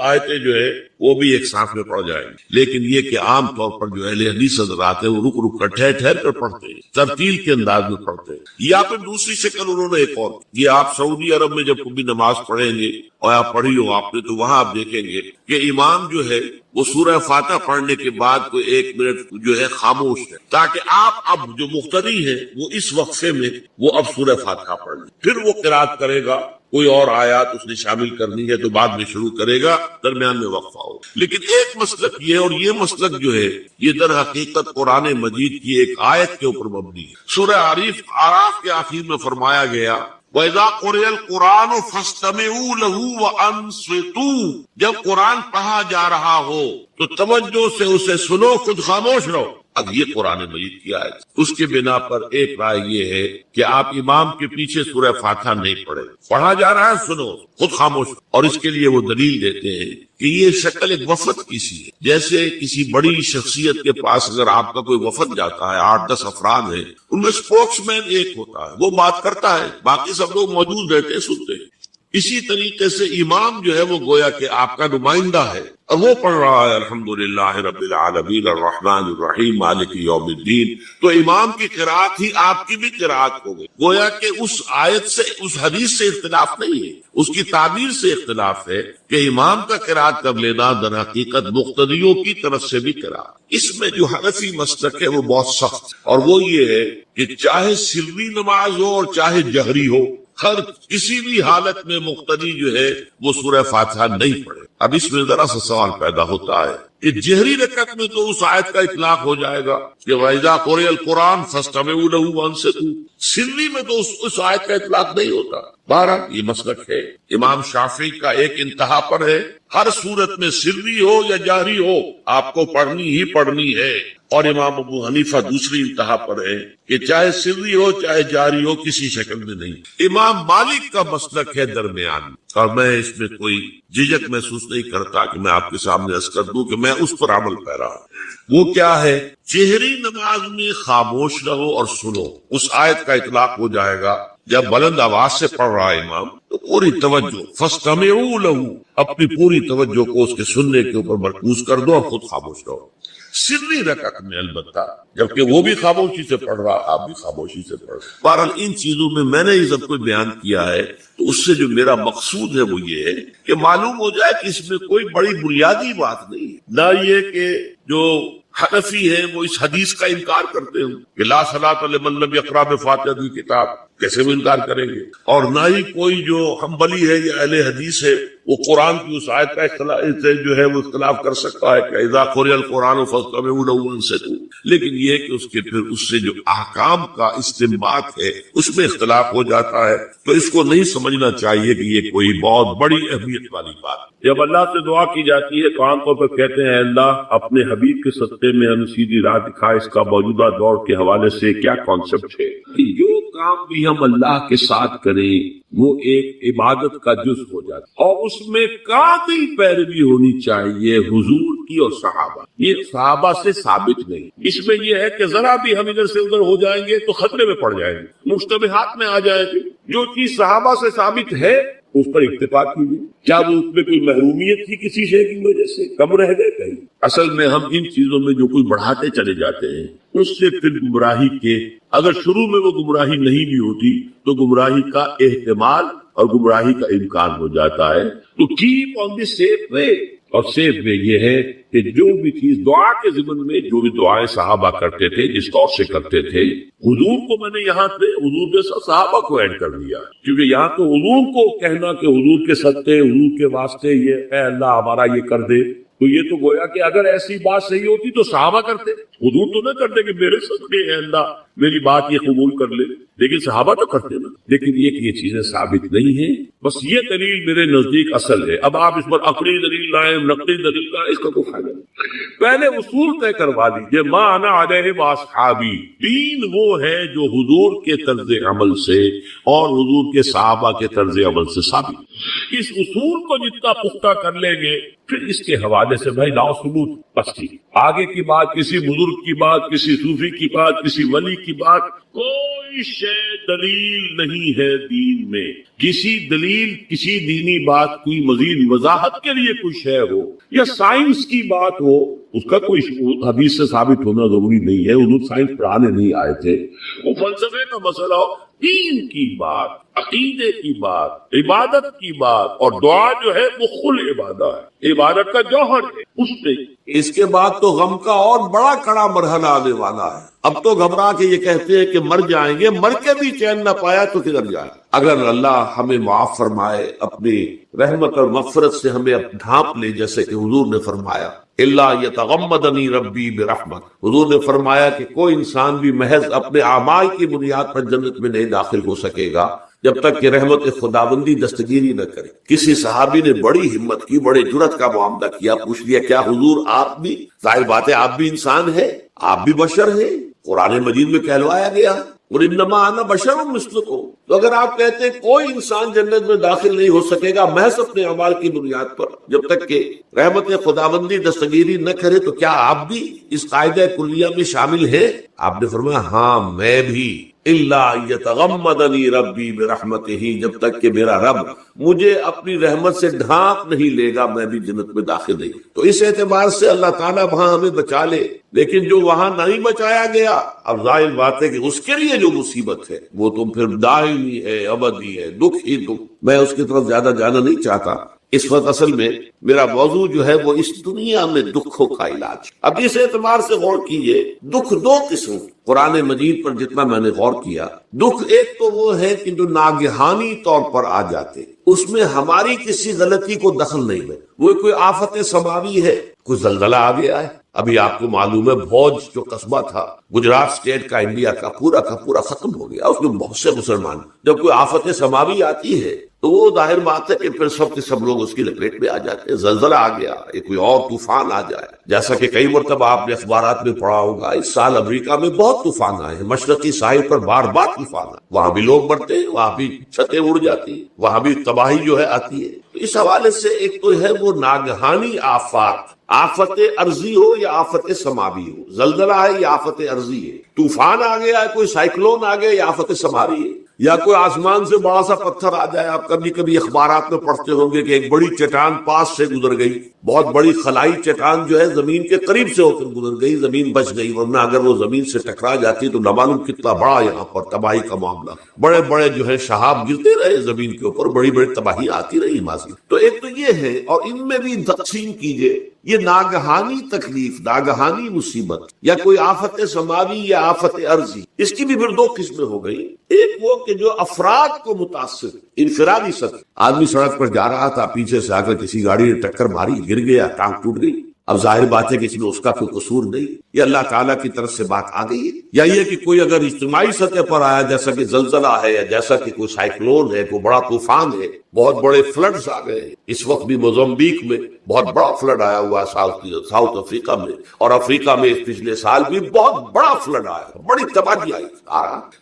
آیتیں جو ہے وہ بھی ایک ساتھ میں پڑھ جائیں گے، لیکن یہ کہ عام طور پر جو اہل حدیث حضرات ہیں وہ رک رک کر ٹھہر ٹھہر کر پڑھتے ہیں، ترتیل کے انداز میں پڑھتے ہیں۔ یا پھر دوسری شکل انہوں نے ایک اور، یہ آپ سعودی عرب میں جب کبھی نماز پڑھیں گے اور آپ پڑھی ہو آپ نے تو وہاں آپ دیکھیں گے کہ امام جو ہے وہ سورہ فاتحہ پڑھنے کے بعد کوئی 1 منٹ جو ہے خاموش ہے تاکہ آپ اب جو مقتدی ہے وہ اس وقفے میں وہ اب سورہ فاتحہ پڑھ لیں، پھر وہ قرات کرے گا، کوئی اور آیات اس نے شامل کرنی ہے تو بعد میں شروع کرے گا، درمیان میں وقفہ ہو۔ لیکن ایک مسلک یہ، اور یہ مسلک جو ہے یہ در حقیقت قرآن مجید کی ایک آیت کے اوپر مبنی ہے۔ سورہ اعراف کے آخر میں فرمایا گیا وَإِذَا قُرِئَ الْقُرْآنُ فَاسْتَمِعُوا لَهُ وَأَنصِتُوا، جب قرآن پڑھا جا رہا ہو تو توجہ سے اسے سنو، خود خاموش رہو۔ اب یہ قرآن مجید کی آیت، اس کے بنا پر ایک رائے یہ ہے کہ آپ امام کے پیچھے سورہ فاتحہ نہیں پڑھے، پڑھا جا رہا ہے سنو، خود خاموش۔ اور اس کے لیے وہ دلیل دیتے ہیں کہ یہ شکل ایک وفد کی سی ہے، جیسے کسی بڑی شخصیت کے پاس اگر آپ کا کوئی وفد جاتا ہے، 8-10 افراد ہیں، ان میں سپوکس مین ایک ہوتا ہے، وہ بات کرتا ہے، باقی سب لوگ موجود رہتے ہیں، سنتے ہیں۔ اسی طریقے سے امام جو ہے وہ گویا کہ آپ کا نمائندہ ہے اور وہ پڑھ رہا ہے الحمدللہ رب العالمین الرحمن الرحیم مالک یوم الدین، تو امام کی قرات ہی آپ کی بھی قرات ہو گئی۔ گویا کہ اس آیت سے، اس حدیث سے اختلاف نہیں ہے، اس کی تعبیر سے اختلاف ہے کہ امام کا قرات کر لینا در حقیقت مقتدیوں کی طرف سے بھی قرات۔ اس میں جو حنفی مسلک ہے وہ بہت سخت، اور وہ یہ ہے کہ چاہے سری نماز ہو اور چاہے جہری ہو، ہر کسی بھی حالت میں مقتدی جو ہے وہ سورہ فاتحہ نہیں پڑھے۔ اب اس میں ذرا سا سوال پیدا ہوتا ہے کہ جہری رکعت میں تو اس آیت کا اطلاق ہو جائے گا کہ وَإِذَا قُرِئَ الْقُرْآنُ فَاسْتَمِعُوا لَهُ وَأَنصِتُوا، سری میں تو اس آیت کا اطلاق نہیں ہوتا۔ بہرحال یہ مسلک ہے امام شافعی کا، ایک انتہا پر ہے، ہر صورت میں سری ہو یا جاری ہو آپ کو پڑھنی ہی پڑھنی ہے، اور امام ابو حنیفہ دوسری انتہا پر ہے کہ چاہے سری ہو چاہے جاری ہو کسی شکل میں نہیں۔ امام مالک کا مسلک ہے درمیان، اور میں اس میں کوئی جھجک محسوس نہیں کرتا کہ میں آپ کے سامنے عرض کر دوں کہ میں اس پر عمل پیرا ہوں۔ وہ کیا ہے؟ جہری نماز میں خاموش رہو اور سنو، اس آیت کا اطلاق ہو جائے گا جب بلند آواز سے پڑھ رہا ہے امام تو پوری توجہ، فاستمعوا له، اپنی پوری توجہ کو اس کے سننے کے اوپر مرکوز کر دو اور خود خاموش رہو۔ سری رکعت میں البتہ جبکہ وہ بھی خاموشی سے پڑھ رہا، آپ بھی خاموشی سے پڑھ رہے۔ بہرحال ان چیزوں میں میں نے یہ سب کچھ بیان کیا ہے تو اس سے جو میرا مقصود ہے وہ یہ ہے کہ معلوم ہو جائے کہ اس میں کوئی بڑی بنیادی بات نہیں، نہ یہ کہ جو حنفی ہیں وہ اس حدیث کا انکار کرتے ہیں کہ لا صلاۃ لمن لم یقرأ بفاتحۃ الکتاب، کیسے وہ انکار کریں گے؟ اور نہ ہی کوئی جو حنبلی ہے یا اہل حدیث ہے وہ قرآن کی اس آیت کا اختلاف سے جو ہے وہ اختلاف کر سکتا ہے کہ اذا قرئ القرآن فاستمعوا له وانصتوا، لیکن یہ کہ اس کے پھر اس سے جو احکام کا استنباط ہے اس میں اختلاف ہو جاتا ہے، تو اس کو نہیں سمجھنا چاہیے کہ یہ کوئی بہت بڑی اہمیت والی بات۔ جب اللہ سے دعا کی جاتی ہے تو عام طور پر کہتے ہیں اللہ اپنے حبیب کے صدقے میں ہمیں سیدھی راہ دکھا، اس کا موجودہ دور کے حوالے سے کیا کانسیپٹ ہے کہ جو کام بھی ہم اللہ کے ساتھ کریں وہ ایک عبادت کا جز ہو جاتا ہے، اور اس میں قاطعی پیروی ہونی چاہیے حضور کی اور صحابہ۔ یہ صحابہ سے ثابت نہیں، اس میں یہ ہے کہ ذرا بھی ہم ادھر سے ادھر ہو جائیں گے تو خطرے میں پڑ جائیں گے، مشتبہات میں آ جائیں گے۔ جو چیز صحابہ سے ثابت ہے اس پر اکتفا کیجیے۔ کیا وہ اس میں کوئی محرومیت تھی کسی شے کی وجہ سے؟ کم رہ گئے کہیں؟ اصل میں ہم ان چیزوں میں جو کوئی بڑھاتے چلے جاتے ہیں اس سے پھر گمراہی کے، اگر شروع میں وہ گمراہی نہیں بھی ہوتی تو گمراہی کا احتمال اور گمراہی کا امکان ہو جاتا ہے۔ تو کیپ آن دی سیف وے، اور سیف وے یہ ہے کہ جو بھی چیز دعا کے ضمن میں جو بھی دعائیں صحابہ کرتے تھے جس طور سے کرتے تھے، حضور کو میں نے یہاں پہ حضور کے ساتھ صحابہ کو ایڈ کر دیا، کیونکہ یہاں تو حضور کو کہنا کہ حضور کے صدقے حضور کے واسطے یہ اے اللہ ہمارا یہ کر دے، تو یہ تو گویا کہ اگر ایسی بات صحیح ہوتی تو صحابہ کرتے، حضور تو نہ کرتے کہ میرے صدقے اے اللہ میری بات یہ قبول کر لے، لیکن صحابہ تو کرتے نا۔ لیکن یہ چیزیں ثابت نہیں ہیں، بس یہ دلیل میرے نزدیک اصل ہے۔ اب آپ اس پر عقلی دلیل لائیں نقلی دلیل لائیں، اس کا کوئی فائدہ نہیں۔ پہلے اصول طے کروا دیجیے، ما انا علیہ واصحابی، دین وہ ہے جو حضور کے طرز عمل سے اور حضور کے صحابہ کے طرز عمل سے ثابت۔ اس اصول کو جتنا پختہ کر لیں گے پھر اس کے حوالے سے بھائی لاؤ ثبوت، بس ٹھیک۔ آگے کی بات، کسی بزرگ کی بات، کسی صوفی کی بات، کسی ولی کی بات، کوئی شے دلیل نہیں ہے دین میں۔ کسی دلیل، کسی دینی بات کی مزید وضاحت کے لیے کوئی شے ہو یا سائنس کی بات ہو، اس کا کوئی حدیث سے ثابت ہونا ضروری نہیں ہے۔ حضور سائنس پڑھانے نہیں آئے تھے، وہ فلسفے کا مسئلہ ہو، دین کی بات، عقیدے کی بات، عبادت کی بات، اور دعا جو ہے وہ خل عبادت ہے، عبادت کا جوہر ہے اس میں۔ اس کے بعد تو غم کا اور بڑا کڑا مرحلہ آنے والا ہے۔ اب تو گھبرا کے یہ کہتے ہیں کہ مر جائیں گے، مر کے بھی چین نہ پایا تو کدھر جائے۔ اگر اللہ ہمیں معاف فرمائے، اپنی رحمت اور مغفرت سے ہمیں ڈھانپ لے، جیسے کہ حضور نے فرمایا اللہ یتغمدنی ربی برحمت، حضور نے فرمایا کہ کوئی انسان بھی محض اپنے اعمال کی بنیاد پر جنت میں نہیں داخل ہو سکے گا جب تک کہ رحمت خداوندی دستگیری نہ کرے۔ کسی صحابی نے بڑی ہمت کی، بڑے جرأت کا معاملہ کیا، پوچھ لیا کیا حضور آپ بھی، ظاہر بات ہے آپ بھی انسان ہیں، آپ بھی بشر ہیں، قرآن مجید میں کہلوایا گیا اور انما انا بشر مثلکم۔ تو اگر آپ کہتے ہیں کوئی انسان جنت میں داخل نہیں ہو سکے گا محض اپنے اعمال کی بنیاد پر جب تک کہ رحمت خداوندی دستگیری نہ کرے، تو کیا آپ بھی اس قاعدہ کلیہ میں شامل ہیں؟ آپ نے فرمایا ہاں میں بھی، اللہ یتغمدنی ربی برحمتہ، جب تک کہ میرا رب مجھے اپنی رحمت سے ڈھانپ نہیں لے گا میں بھی جنت میں داخل نہیں۔ تو اس اعتبار سے اللہ تعالیٰ وہاں ہمیں بچا لے، لیکن جو وہاں نہیں بچایا گیا، اب ظاہر بات ہے کہ اس کے لیے جو مصیبت ہے وہ تو پھر دائمی ہے، ابدی ہے، دکھ ہی دکھ۔ میں اس کی طرف زیادہ جانا نہیں چاہتا۔ اس وقت اصل میں میرا موضوع جو ہے وہ اس دنیا میں دکھوں کا علاج۔ اب اس اعتبار سے غور کیجئے، دکھ دو قسم قرآن مجید پر جتنا میں نے غور کیا، دکھ ایک تو وہ ہے کہ جو ناگہانی طور پر آ جاتے، اس میں ہماری کسی غلطی کو دخل نہیں ہے، وہ کوئی آفت سماوی ہے، کوئی زلزلہ آ گیا ہے. ابھی آپ کو معلوم ہے بھوج جو قصبہ تھا گجرات اسٹیٹ کا انڈیا کا پورا ختم ہو گیا. اس میں بہت سے مسلمان. جب کوئی آفت سماوی آتی ہے تو وہ ظاہر بات ہے کہ پھر سب کے سب لوگ اس کی لپیٹ میں آ جاتے ہیں. زلزلہ آ گیا, یہ کوئی اور طوفان آ جائے, جیسا کہ کئی مرتبہ آپ نے اخبارات میں پڑھا ہوگا اس سال امریکہ میں بہت طوفان آئے ہیں. مشرقی ساحل پر بار بار طوفان آئے, وہاں بھی لوگ مرتے ہیں, وہاں بھی چھتیں اڑ جاتی ہیں, وہاں بھی تباہی جو ہے آتی ہے. تو اس حوالے سے ایک تو ہے وہ ناگہانی آفات, آفت ارضی ہو یا آفت سماوی ہو. زلزلہ ہے یا آفت ارضی ہے, طوفان آ گیا ہے, کوئی سائیکلون آ گیا یا آفت سماوی ہے, یا کوئی آسمان سے بڑا سا پتھر آ جائے. آپ کبھی اخبارات میں پڑھتے ہوں گے کہ ایک بڑی چٹان پاس سے گزر گئی, بہت بڑی خلائی چٹان جو ہے زمین کے قریب سے ہو کر گزر گئی, زمین بچ گئی, ورنہ اگر وہ زمین سے ٹکرا جاتی تو نہ معلوم کتنا بڑا یہاں پر تباہی کا معاملہ. بڑے بڑے جو ہے شہاب گرتے رہے زمین کے اوپر, بڑی بڑی تباہی آتی رہی ماضی. تو ایک تو یہ ہے, اور ان میں بھی تقسیم کیجئے یہ ناگہانی تکلیف, ناگہانی مصیبت, یا کوئی آفت سماوی یا آفت ارضی. اس کی بھی پھر دو قسمیں ہو گئی. ایک وہ کہ جو افراد کو متاثر, انفرادی سطح, آدمی سڑک پر جا رہا تھا, پیچھے سے آ کر کسی گاڑی نے ٹکر ماری, گر گیا, ٹانگ ٹوٹ گئی. اب ظاہر بات ہے کہ اس میں اس کا کوئی قصور نہیں, یہ اللہ تعالیٰ کی طرف سے بات آ گئی ہے. یا یہ کہ کوئی اگر اجتماعی سطح پر آیا, جیسا کہ زلزلہ ہے, یا جیسا کہ کوئی سائیکلون ہے, کوئی بڑا طوفان ہے, بہت بڑے فلڈز آ گئے. اس وقت بھی موزمبیق میں بہت بڑا فلڈ آیا ہوا ہے, ساؤتھ افریقہ میں, اور افریقہ میں پچھلے سال بھی بہت بڑا فلڈ آیا, بڑی تباہی آئی.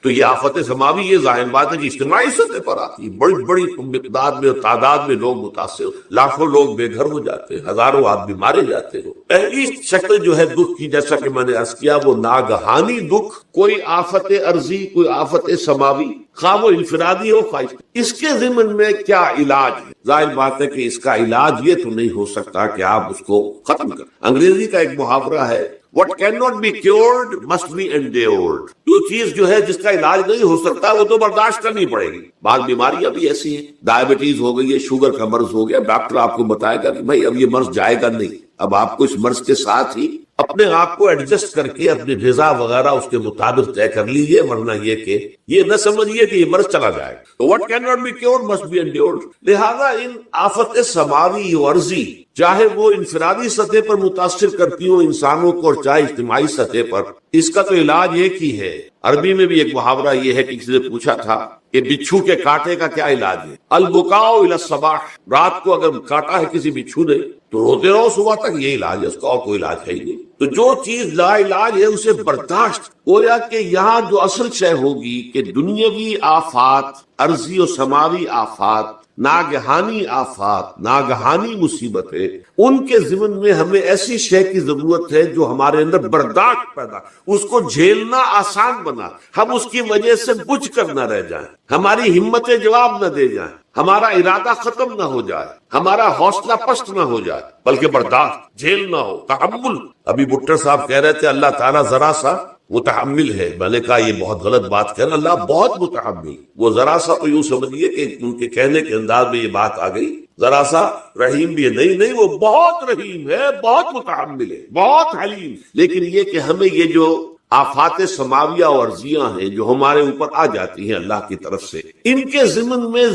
تو یہ آفت سماوی, یہ ظاہر بات ہے کہ اجتماعی سطح پر آتی ہے, بڑی بڑی مقدار میں, تعداد میں لوگ متاثر, لاکھوں لوگ بے گھر ہو جاتے ہیں, ہزاروں آدمی مارے جاتے ہیں. پہلی شکل جو ہے دکھ کی, جیسا کہ میں نے عرض کیا, وہ ناگہانی دکھ, کوئی آفت ارضی, کوئی آفت سماوی, خواہ وہ انفرادی ہو خواہ. اس کے ضمن میں کیا علاج ہے؟ ظاہر بات ہے کہ اس کا علاج یہ تو نہیں ہو سکتا کہ آپ اس کو ختم کریں. انگریزی کا ایک محاورہ ہے, What cannot be cured must be endured. جو چیز جو ہے جس کا علاج نہیں ہو سکتا وہ تو برداشت کرنی پڑے گی. بعض بیماریاں بھی ایسی ہیں, ڈائبٹیز ہو گئی ہے, شوگر کا مرض ہو گیا, ڈاکٹر آپ کو بتائے گا کہ بھائی اب یہ مرض جائے گا نہیں, اب آپ کو اس مرض کے ساتھ ہی اپنے آپ کو ایڈجسٹ کر کے اپنی غذا وغیرہ اس کے مطابق طے کر لیجئے, ورنہ یہ کہ یہ نہ سمجھیے کہ یہ مرض چلا جائے گا. تو what cannot be cured must be endured. لہذا ان آفت سماوی و عرضی, چاہے وہ انفرادی سطح پر متاثر کرتی ہوں انسانوں کو, اور چاہے اجتماعی سطح پر, اس کا تو علاج ایک ہی ہے. عربی میں بھی ایک محاورہ یہ ہے کہ کسی نے پوچھا تھا کہ بچھو کے کاٹے کا کیا علاج ہے؟ البکاء الی الصباح. رات کو اگر کاٹا ہے کسی بچھو نے تو روتے رہو صبح تک, یہ علاج ہے اس کا, اور کوئی علاج ہے ہی نہیں. تو جو چیز لا علاج ہے اسے برداشت. گویا کہ یہاں جو اصل شے ہوگی کہ دنیاوی آفات, عرضی و سماوی آفات, ناگہانی آفات, ناگہانی مصیبت ہے, ان کے ضمن میں ہمیں ایسی شے کی ضرورت ہے جو ہمارے اندر برداشت پیدا, اس کو جھیلنا آسان بنا, ہم اس کی وجہ سے بجھ کر نہ رہ جائیں, ہماری ہمتیں جواب نہ دے جائیں, ہمارا ارادہ ختم نہ ہو جائے, ہمارا حوصلہ پست نہ ہو جائے, بلکہ برداشت, جھیلنا ہو, تحمل. ابھی بٹر صاحب کہہ رہے تھے اللہ تعالیٰ ذرا سا متحمل ہے. میں نے کہا یہ بہت غلط بات کہنا, اللہ بہت متحمل. وہ ذرا سا تو یوں سمجھیے کہ ان کے کہنے کے انداز میں یہ بات آ گئی, ذرا سا رحیم بھی ہے. نہیں, وہ بہت رحیم ہے, بہت متحمل ہے, بہت حلیم. لیکن یہ کہ ہمیں یہ جو آفات سماویہ اور عرضیاں ہیں جو ہمارے اوپر آ جاتی ہیں اللہ کی طرف سے, ان کے ضمن میں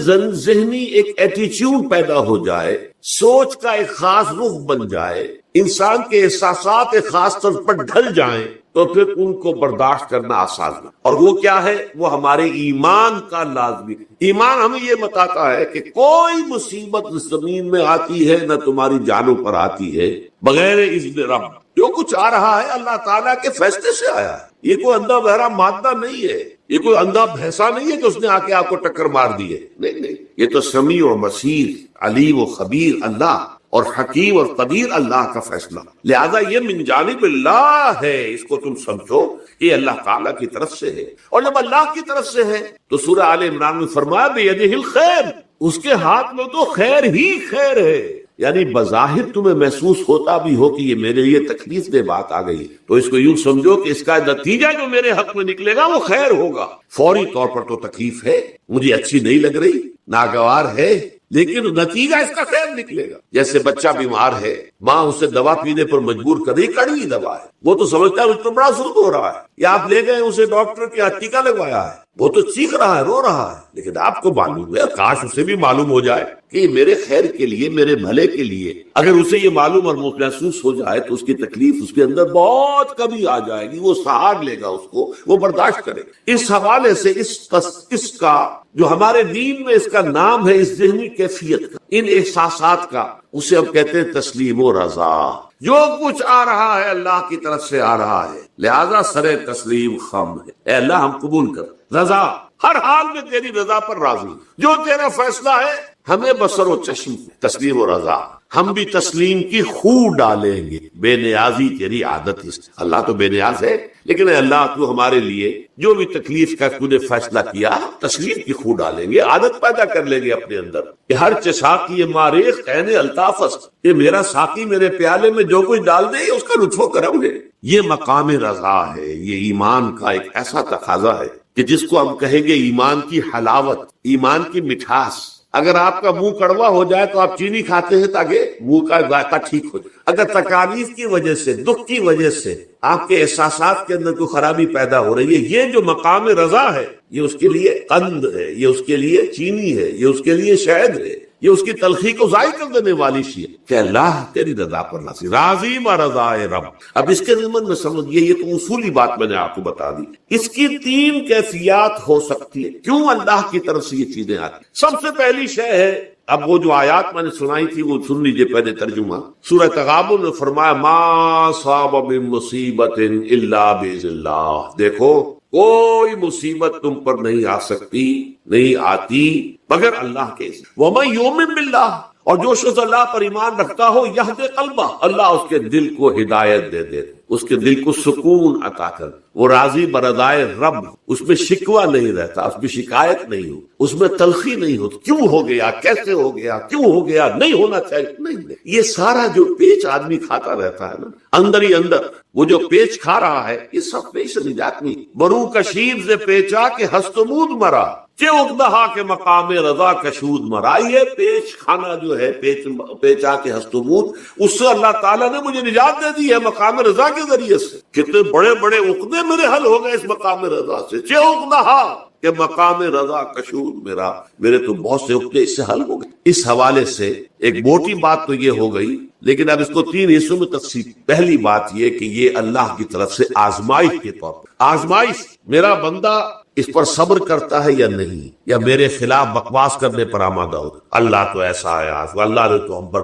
ذہنی ایک ایٹیچیوڈ پیدا ہو جائے, سوچ کا ایک خاص رخ بن جائے, انسان کے احساسات ایک خاص طور پر ڈھل جائیں, تو پھر ان کو برداشت کرنا آسان ہے. اور وہ کیا ہے؟ وہ ہمارے ایمان کا لازمی. ایمان ہمیں یہ بتاتا ہے کہ کوئی مصیبت زمین میں آتی ہے نہ تمہاری جانوں پر آتی ہے بغیر اذن رب. جو کچھ آ رہا ہے اللہ تعالیٰ کے فیصلے سے آیا ہے. یہ کوئی اندھا بہرا مادہ نہیں ہے, یہ کوئی اندھا بھینسا نہیں ہے کہ اس نے آ کے آپ کو ٹکر مار دی ہے. نہیں, یہ تو سمیع و بصیر, علیم و خبیر اللہ, اور حکیم اور قدیر اللہ کا فیصلہ. لہذا یہ من جانب اللہ ہے, اس کو تم سمجھو کہ اللہ تعالیٰ کی طرف سے ہے. اور جب اللہ کی طرف سے ہے تو سورہ آل عمران میں فرمایا بیدہ الخیر, اس کے ہاتھ میں تو خیر ہی خیر ہے. یعنی بظاہر تمہیں محسوس ہوتا بھی ہو کہ یہ میرے لیے تکلیف دہ بات آ گئی, تو اس کو یوں سمجھو کہ اس کا نتیجہ جو میرے حق میں نکلے گا وہ خیر ہوگا. فوری طور پر تو تکلیف ہے, مجھے اچھی نہیں لگ رہی, ناگوار ہے, لیکن نتیجہ اس کا خیر نکلے گا. جیسے بچہ بیمار ہے, ماں اسے دوا پینے پر مجبور کر رہی, کڑوی دوا ہے, وہ تو سمجھتا ہے اس پر بڑا ظلم ہو رہا ہے, یا آپ لے گئے اسے ڈاکٹر کے یہاں ٹیکا لگوایا ہے, وہ تو چیخ رہا ہے، رو رہا ہے، لیکن آپ کو معلوم ہے، کاش اسے بھی معلوم ہو جائے کہ یہ میرے خیر کے لیے، میرے بھلے کے لیے۔ اگر اسے یہ معلوم اور محسوس ہو جائے تو اس کی تکلیف اس کے اندر بہت کمی آ جائے گی، وہ سہار لے گا، اس کو وہ برداشت کرے۔ اس حوالے سے اس کا جو ہمارے دین میں اس کا نام ہے، اس ذہنی کیفیت کا، ان احساسات کا، اسے ہم کہتے ہیں تسلیم و رضا۔ جو کچھ آ رہا ہے اللہ کی طرف سے آ رہا ہے، لہذا سر تسلیم خم ہے، اے اللہ ہم قبول کر، رضا، ہر حال میں تیری رضا پر راضی، جو تیرا فیصلہ ہے ہمیں بصر و چشم، تسلیم و رضا۔ ہم بھی تسلیم کی خو ڈالیں گے، بے نیازی تیری عادت ہے۔ اللہ تو بے نیاز ہے، لیکن اے اللہ تو ہمارے لیے جو بھی تکلیف کا تو نے فیصلہ کیا، تسلیم کی خو ڈالیں گے، عادت پیدا کر لیں گے اپنے اندر کہ ہر ساقی یہ ماریخ عین الطافس، یہ میرا ساقی میرے پیالے میں جو کچھ ڈال دے اس کا لطف و کرم ہے۔ یہ مقام رضا ہے، یہ ایمان کا ایک ایسا تقاضا ہے کہ جس کو ہم کہیں گے ایمان کی حلاوت، ایمان کی مٹھاس۔ اگر آپ کا منہ کڑوا ہو جائے تو آپ چینی کھاتے ہیں تاکہ منہ کا ذائقہ ٹھیک ہو جائے۔ اگر تکالیف کی وجہ سے، دکھ کی وجہ سے آپ کے احساسات کے اندر کوئی خرابی پیدا ہو رہی ہے، یہ جو مقام رضا ہے، یہ اس کے لیے قند ہے، یہ اس کے لیے چینی ہے، یہ اس کے لیے شہد ہے، یہ اس کی تلخی کو ضائع کر دینے والی چیز ہے کہ اللہ تیری رضا پر راضی، راضی و رضائے رب۔ اب اس کے ضمن میں سمجھئے، یہ تو اصولی بات میں نے آپ کو بتا دی۔ اس کی تین کیفیات ہو سکتی ہے، کیوں اللہ کی طرف سے یہ چیزیں آتی۔ سب سے پہلی شے ہے، اب وہ جو آیات میں نے سنائی تھی وہ سن لیجئے پہلے ترجمہ۔ سورہ تغابن میں فرمایا ما صاب من مصیبت الا باذن اللہ، دیکھو کوئی مصیبت تم پر نہیں آ سکتی، نہیں آتی مگر اللہ کے اذن۔ وَمَن يُؤْمِن بِاللَّهِ، اور جو شخص اللہ پر ایمان رکھتا ہو، یہدِ قلبہ، اللہ اس کے دل کو ہدایت دے دے، اس کے دل کو سکون عطا کر، وہ راضی برضائے رب، اس میں شکوہ نہیں رہتا، اس میں شکایت نہیں ہو، اس میں تلخی نہیں ہوتی، کیوں ہو گیا، کیسے ہو گیا، کیوں ہو گیا، نہیں ہونا چاہیے، نہیں۔ یہ سارا جو پیچ آدمی کھاتا رہتا ہے نا اندر ہی اندر، وہ جو پیچ کھا رہا ہے، یہ سب پیچ نجات نہیں۔ برو کشید سے پیچا کہ ہستمود مرا، چے اقدہا کے مقام رضا کشود مرا۔ یہ پیچ کھانا جو ہے، پیچا کے ہستمود، اس سے اللہ تعالیٰ نے مجھے نجات دے دی ہے مقام رضا کے ذریعے سے۔ کتنے بڑے بڑے عقدے میرے حل ہو گئے اس مقام رضا سے، چے اقدہا کہ مقام رضا کشود میرے تو بہت سے عقدے اس سے حل ہو گئے۔ اس حوالے سے ایک موٹی بات تو یہ ہو گئی، لیکن اب اس کو تین حصوں میں تقسیم۔ پہلی بات یہ کہ یہ اللہ کی طرف سے آزمائش کے طور پر، آزمائش میرا بندہ اس پر صبر کرتا ہے یا نہیں، یا میرے خلاف بکواس کرنے پر آمادہ ہوتا۔ اللہ تو ایسا ہے، اللہ نے تو ہم پر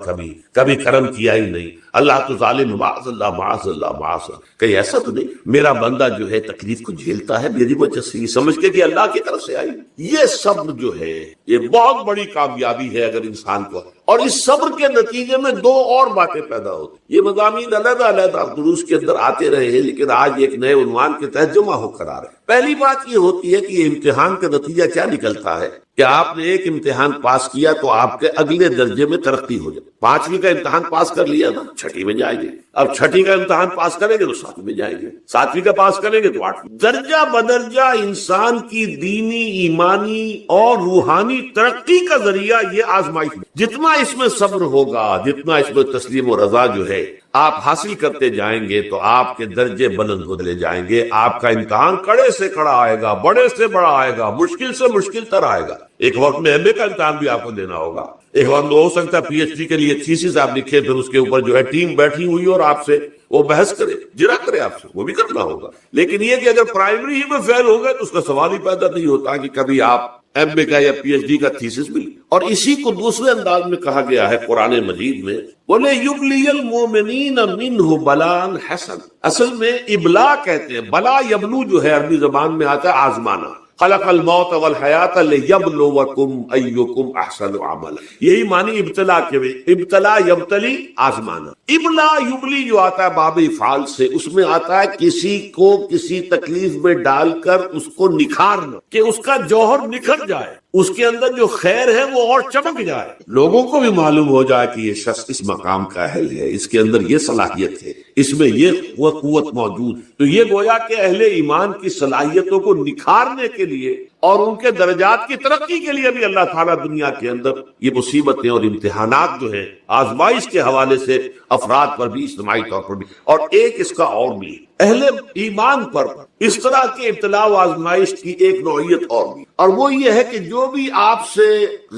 کبھی کرم کیا ہی نہیں، اللہ تو ظالم، معاذ اللہ معاذ اللہ معاذ اللہ۔ کہیں ایسا تو نہیں، میرا بندہ جو ہے تکلیف کو جھیلتا ہے میری وجہ سے، یہ سمجھ کے کہ اللہ کی طرف سے آئی۔ یہ صبر جو ہے یہ بہت بڑی کامیابی ہے اگر انسان کو، اور اس صبر کے نتیجے میں دو اور باتیں پیدا ہوتی۔ یہ مضامین علیحدہ علیحدہ دروس کے اندر آتے رہے ہیں، لیکن آج ایک نئے عنوان کے تحت جمع ہو کر آ رہے ہیں۔ پہلی بات یہ ہوتی ہے کہ یہ امتحان کا نتیجہ کیا نکلتا ہے کہ آپ نے ایک امتحان پاس کیا تو آپ کے اگلے درجے میں ترقی ہو جائے۔ 5ویں کا امتحان پاس کر لیا نا، 6ٹھی میں جائیں گے، اب 6ٹھی کا امتحان پاس کریں گے تو 7ویں میں جائیں گے، 7ویں کا پاس کریں گے تو 8ویں۔ درجہ بدرجہ انسان کی دینی، ایمانی اور روحانی ترقی کا ذریعہ یہ آزمائش ہے۔ جتنا اس میں صبر ہوگا، جتنا اس میں تسلیم و رضا جو ہے آپ حاصل کرتے جائیں گے تو آپ کے درجے بلند ہوتے جائیں گے۔ آپ کا امتحان کڑے سے کڑا آئے گا، بڑے سے بڑا آئے گا، مشکل سے مشکل تر آئے گا۔ ایک وقت میں MA کا امتحان بھی آپ کو دینا ہوگا، ایک وقت ہو سکتا ہے PhD کے لیے تھیسس آپ لکھے، پھر اس کے اوپر جو ہے ٹیم بیٹھی ہوئی اور آپ سے وہ بحث کرے، جرا کرے آپ سے، وہ بھی کرنا ہوگا۔ لیکن یہ کہ اگر پرائمری ہی میں فیل ہو گئے تو اس کا سوال ہی پیدا نہیں ہوتا کہ کبھی آپ MA کا یا PhD کا تھیسس ملی۔ اور اسی کو دوسرے انداز میں کہا گیا ہے قرآن مجید میں، بولے یبلی المؤمنین منہ بلاء حسن۔ اصل میں ابلا کہتے ہیں، بلا یبلو جو ہے عربی زبان میں آتا ہے آزمانا۔ خلق الموت والحیات لیبلوکم ایکم احسن عملا، یہی معنی ابتلا کے، ابتلا یبتلی آزمانا۔ ابلا یبلی جو آتا ہے باب افعال سے، اس میں آتا ہے کسی کو کسی تکلیف میں ڈال کر اس کو نکھارنا، کہ اس کا جوہر نکھر جائے، اس کے اندر جو خیر ہے وہ اور چمک جائے، لوگوں کو بھی معلوم ہو جائے کہ یہ شخص اس مقام کا اہل ہے، اس کے اندر یہ صلاحیت ہے، اس میں یہ قوت موجود۔ تو یہ گویا کہ اہل ایمان کی صلاحیتوں کو نکھارنے کے لیے اور ان کے درجات کی ترقی کے لیے بھی اللہ تعالیٰ دنیا کے اندر یہ مصیبتیں اور امتحانات جو ہیں آزمائش کے حوالے سے افراد پر بھی، اجتماعی طور پر بھی، اور ایک اس کا اور بھی اہل ایمان پر اس طرح کے ابتلاء و آزمائش کی ایک نوعیت اور بھی، اور وہ یہ ہے کہ جو بھی آپ سے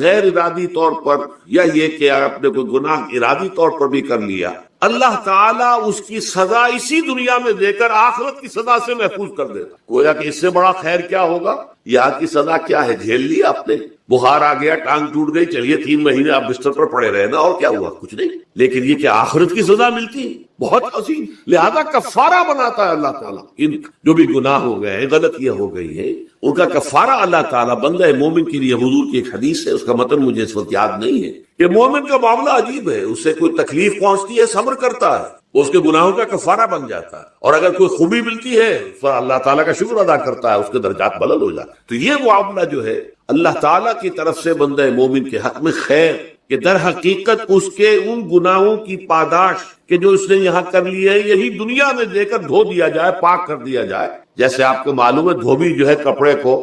غیر ارادی طور پر یا یہ کہ آپ نے کوئی گناہ ارادی طور پر بھی کر لیا، اللہ تعالیٰ اس کی سزا اسی دنیا میں دے کر آخرت کی سزا سے محفوظ کر دیتا۔ گویا کہ اس سے بڑا خیر کیا ہوگا؟ یہاں کی سزا کیا ہے؟ جھیل لیا آپ نے، بخار آ گیا، ٹانگ ٹوٹ گئی، چلیے 3 مہینے آپ بستر پر پڑے رہے نا، اور کیا ہوا؟ کچھ نہیں۔ لیکن یہ کہ آخرت کی سزا ملتی ہے، بہت عظیم، لہذا کفارہ بناتا ہے اللہ تعالیٰ۔ ان جو بھی گناہ ہو گئے ہیں، غلطیاں ہو گئی ہیں، ان کا کفارہ اللہ تعالیٰ بندہ مومن کے لیے، حضور کی ایک حدیث ہے، اس کا متن مجھے اس وقت یاد نہیں ہے، کہ مومن کا معاملہ عجیب ہے، اس سے کوئی تکلیف پہنچتی ہے صبر کرتا ہے، وہ اس کے گناہوں کا کفارہ بن جاتا ہے، اور اگر کوئی خوبی ملتی ہے تو اللہ تعالیٰ کا شکر ادا کرتا ہے، اس کے درجات بلند ہو جاتے ہیں۔ تو یہ معاملہ جو ہے اللہ تعالیٰ کی طرف سے بندہ مومن کے حق میں خیر کہ در حقیقت اس کے ان گناہوں کی پاداش کہ جو اس نے یہاں کر لی ہے، یہی دنیا میں دے کر دھو دیا جائے، پاک کر دیا جائے۔ جیسے آپ کو معلوم ہے دھوبی جو ہے کپڑے کو